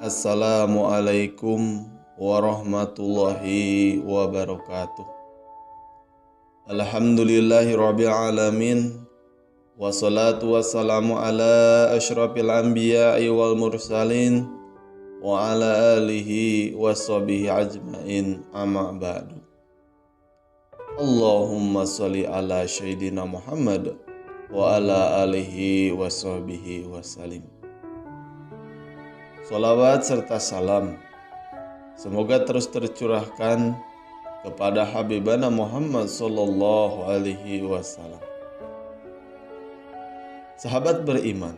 Assalamualaikum warahmatullahi wabarakatuh. Alhamdulillahirabbil alamin. Wassalatu wassalamu ala asyrafil anbiya'i wal mursalin wa ala alihi washabihi ajmain, amma ba'du. Allahumma sholli ala sayyidina Muhammad wa ala alihi washabihi wasallim. Salawat serta salam semoga terus tercurahkan kepada Habibana Muhammad sallallahu alaihi wasallam. Sahabat beriman,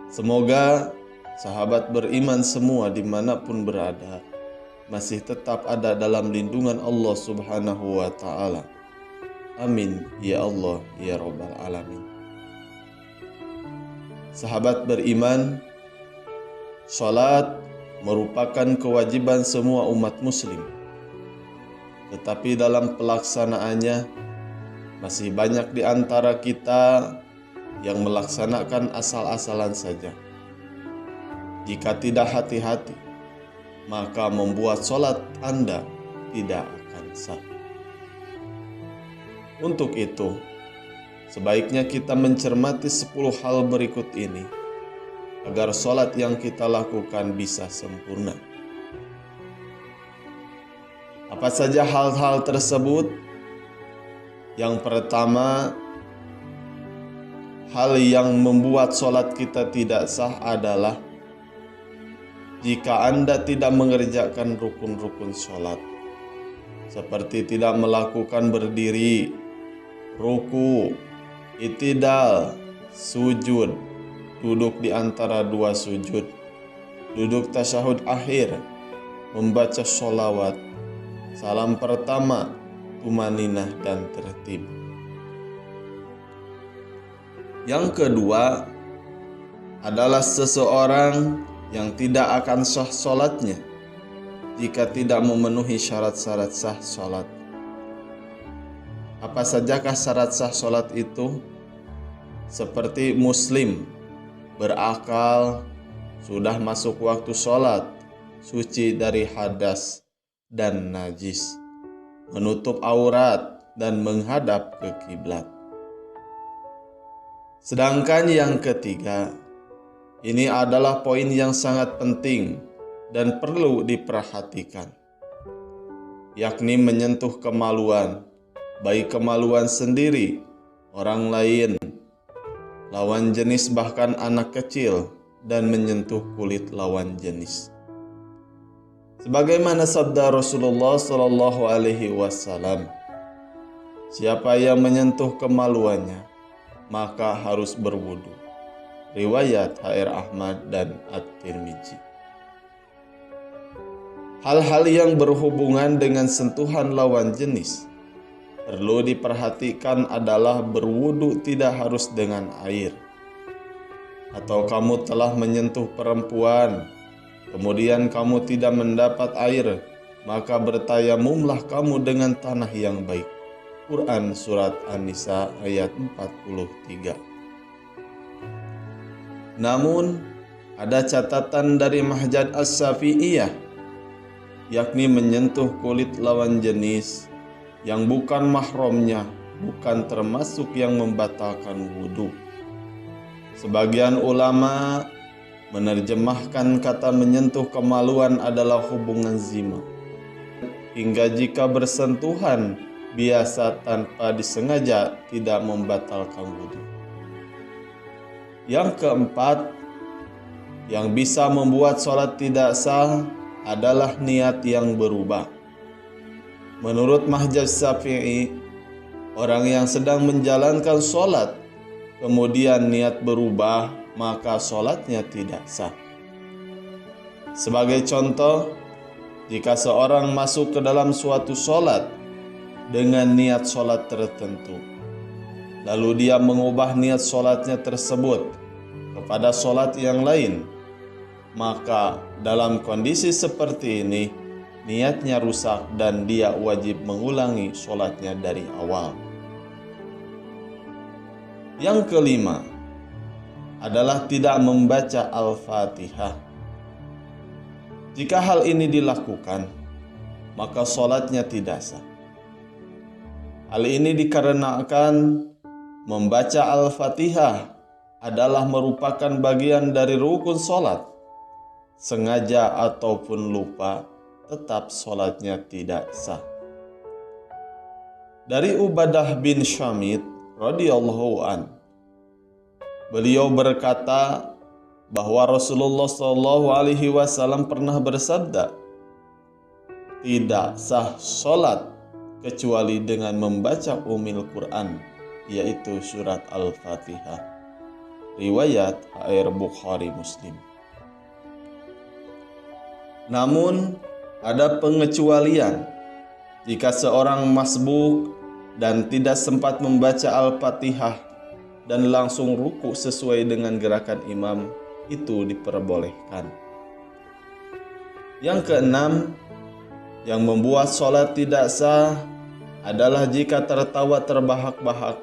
semoga sahabat beriman semua dimanapun berada masih tetap ada dalam lindungan Allah subhanahu wa ta'ala. Amin ya Allah ya Rabbal alamin. Sahabat beriman, salat merupakan kewajiban semua umat muslim. Tetapi dalam pelaksanaannya masih banyak di antara kita yang melaksanakan asal-asalan saja. Jika tidak hati-hati, maka membuat salat Anda tidak akan sah. Untuk itu, sebaiknya kita mencermati 10 hal berikut ini agar salat yang kita lakukan bisa sempurna. Apa saja hal-hal tersebut? Yang pertama, hal yang membuat salat kita tidak sah adalah jika Anda tidak mengerjakan rukun-rukun salat, seperti tidak melakukan berdiri, ruku, i'tidal, sujud, duduk di antara dua sujud, duduk tasyahud akhir, membaca sholawat, salam pertama, tumaninah dan tertib. Yang kedua adalah seseorang yang tidak akan sah sholatnya jika tidak memenuhi syarat-syarat sah sholat. Apa sajakah syarat sah sholat itu? Seperti muslim, berakal, sudah masuk waktu sholat, suci dari hadas dan najis, menutup aurat dan menghadap ke kiblat. Sedangkan yang ketiga, ini adalah poin yang sangat penting dan perlu diperhatikan, yakni menyentuh kemaluan, baik kemaluan sendiri, orang lain, lawan jenis bahkan anak kecil, dan menyentuh kulit lawan jenis. Sebagaimana sabda Rasulullah sallallahu alaihi wasallam, siapa yang menyentuh kemaluannya maka harus berwudu. Riwayat HR Ahmad dan At-Tirmizi. Hal-hal yang berhubungan dengan sentuhan lawan jenis perlu diperhatikan adalah berwudu tidak harus dengan air. Atau kamu telah menyentuh perempuan, kemudian kamu tidak mendapat air, maka bertayamumlah kamu dengan tanah yang baik. Quran Surat An-Nisa ayat 43. Namun, ada catatan dari Mahjad As-Syafi'iyah, yakni menyentuh kulit lawan jenis yang bukan mahramnya bukan termasuk yang membatalkan wudu. Sebagian ulama menerjemahkan kata menyentuh kemaluan adalah hubungan zina, hingga jika bersentuhan biasa tanpa disengaja tidak membatalkan wudu. Yang keempat, yang bisa membuat sholat tidak sah adalah niat yang berubah. Menurut Mahjad Syafi'i, orang yang sedang menjalankan sholat kemudian niat berubah, maka sholatnya tidak sah. Sebagai contoh, jika seorang masuk ke dalam suatu sholat dengan niat sholat tertentu, lalu dia mengubah niat sholatnya tersebut kepada sholat yang lain, maka dalam kondisi seperti ini niatnya rusak dan dia wajib mengulangi sholatnya dari awal. Yang kelima adalah tidak membaca Al-Fatihah. Jika hal ini dilakukan, maka sholatnya tidak sah. Hal ini dikarenakan membaca Al-Fatihah adalah merupakan bagian dari rukun sholat. Sengaja ataupun lupa, tetap sholatnya tidak sah. Dari Ubadah bin Syamit radhiyallahu an, beliau berkata bahwa Rasulullah SAW pernah bersabda, tidak sah sholat kecuali dengan membaca Ummul Quran, yaitu surat Al-Fatihah. Riwayat Bukhari Muslim. Namun ada pengecualian jika seorang masbuk dan tidak sempat membaca Al-Fatihah dan langsung ruku sesuai dengan gerakan imam, itu diperbolehkan. Yang keenam, yang membuat sholat tidak sah adalah jika tertawa terbahak-bahak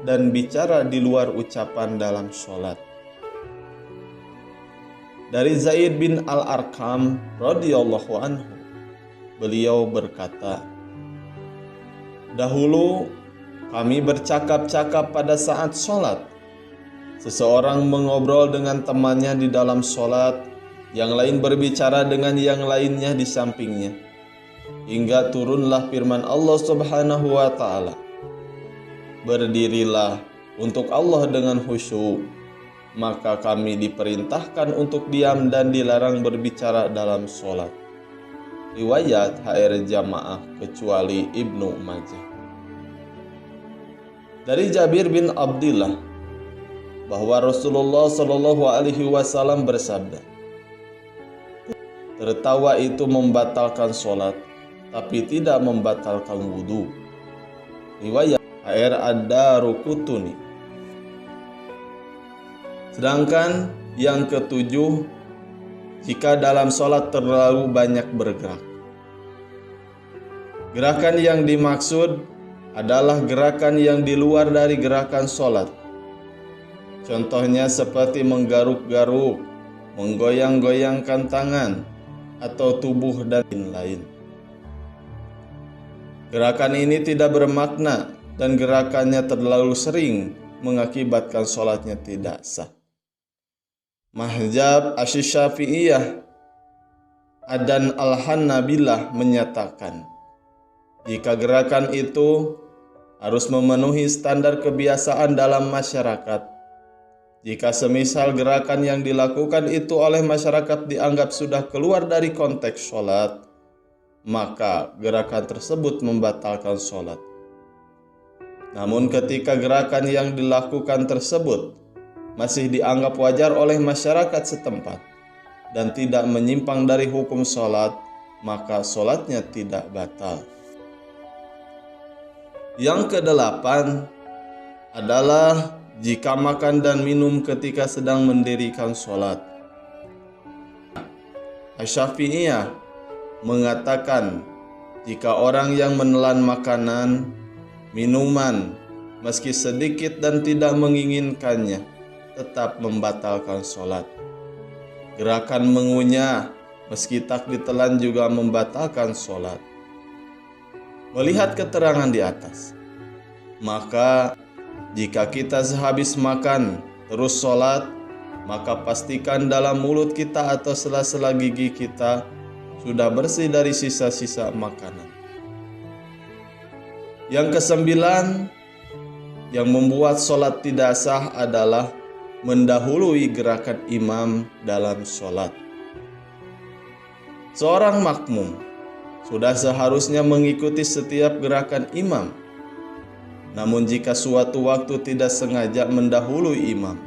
dan bicara di luar ucapan dalam sholat. Dari Zaid bin Al-Arqam radhiyallahu anhu, beliau berkata, dahulu kami bercakap-cakap pada saat sholat. Seseorang mengobrol dengan temannya di dalam sholat, yang lain berbicara dengan yang lainnya di sampingnya, hingga turunlah firman Allah Subhanahu wa Ta'ala, berdirilah untuk Allah dengan khusyuk. Maka kami diperintahkan untuk diam dan dilarang berbicara dalam sholat. Riwayat Jamaah kecuali Ibnu Majah. Dari Jabir bin Abdullah bahwa Rasulullah SAW bersabda, tertawa itu membatalkan sholat, tapi tidak membatalkan wudhu. Riwayat Ad-Darqutni. Sedangkan yang ketujuh, jika dalam sholat terlalu banyak bergerak. Gerakan yang dimaksud adalah gerakan yang di luar dari gerakan sholat. Contohnya seperti menggaruk-garuk, menggoyang-goyangkan tangan, atau tubuh dan lain-lain. Gerakan ini tidak bermakna dan gerakannya terlalu sering mengakibatkan sholatnya tidak sah. Mazhab Asy-Syafi'iyah dan Al-Hanabilah menyatakan, jika gerakan itu harus memenuhi standar kebiasaan dalam masyarakat. Jika semisal gerakan yang dilakukan itu oleh masyarakat dianggap sudah keluar dari konteks sholat, maka gerakan tersebut membatalkan sholat. Namun ketika gerakan yang dilakukan tersebut masih dianggap wajar oleh masyarakat setempat dan tidak menyimpang dari hukum sholat, maka sholatnya tidak batal. Yang kedelapan adalah jika makan dan minum ketika sedang mendirikan sholat. Asy-Syafi'iyah mengatakan jika orang yang menelan makanan, minuman, meski sedikit dan tidak menginginkannya, tetap membatalkan sholat. Gerakan mengunyah, meski tak ditelan juga membatalkan sholat. Melihat keterangan di atas, maka jika kita sehabis makan terus sholat, maka pastikan dalam mulut kita atau sela-sela gigi kita sudah bersih dari sisa-sisa makanan. Yang kesembilan, yang membuat sholat tidak sah adalah mendahului gerakan imam dalam sholat. Seorang makmum sudah seharusnya mengikuti setiap gerakan imam. Namun jika suatu waktu tidak sengaja mendahului imam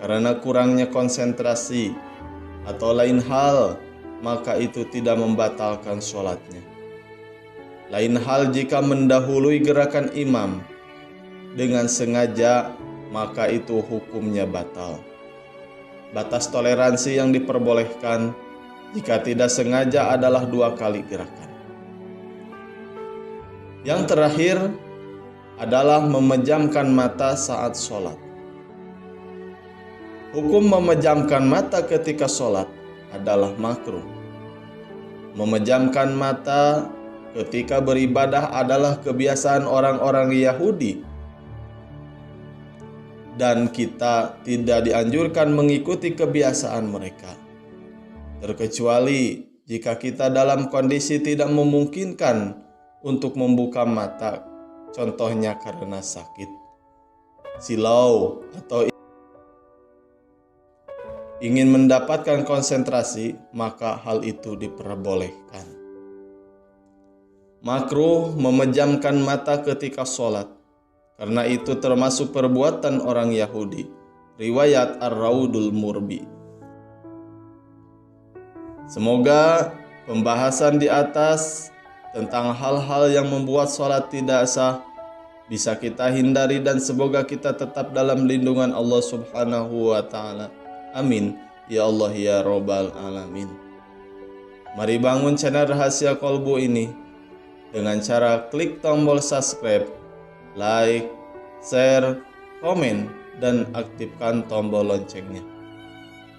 karena kurangnya konsentrasi atau lain hal, maka itu tidak membatalkan sholatnya. Lain hal jika mendahului gerakan imam dengan sengaja, maka itu hukumnya batal. Batas toleransi yang diperbolehkan jika tidak sengaja adalah 2 kali gerakan. Yang terakhir adalah memejamkan mata saat sholat. Hukum memejamkan mata ketika sholat adalah makruh. memejamkan mata ketika beribadah adalah kebiasaan orang-orang Yahudi, dan kita tidak dianjurkan mengikuti kebiasaan mereka, terkecuali jika kita dalam kondisi tidak memungkinkan untuk membuka mata, contohnya karena sakit, silau, atau ingin mendapatkan konsentrasi, maka hal itu diperbolehkan. Makruh memejamkan mata ketika sholat, karena itu termasuk perbuatan orang Yahudi. Riwayat Ar-Raudul Murbi. Semoga pembahasan di atas tentang hal-hal yang membuat sholat tidak sah bisa kita hindari, dan semoga kita tetap dalam lindungan Allah Subhanahu wa Ta'ala. Amin ya Allah ya Rabbal Alamin. Mari bangun channel Rahasia Kolbu ini dengan cara klik tombol subscribe, like, share, komen, dan aktifkan tombol loncengnya.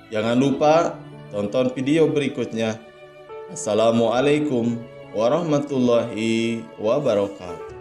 Jangan lupa tonton video berikutnya. Assalamualaikum warahmatullahi wabarakatuh.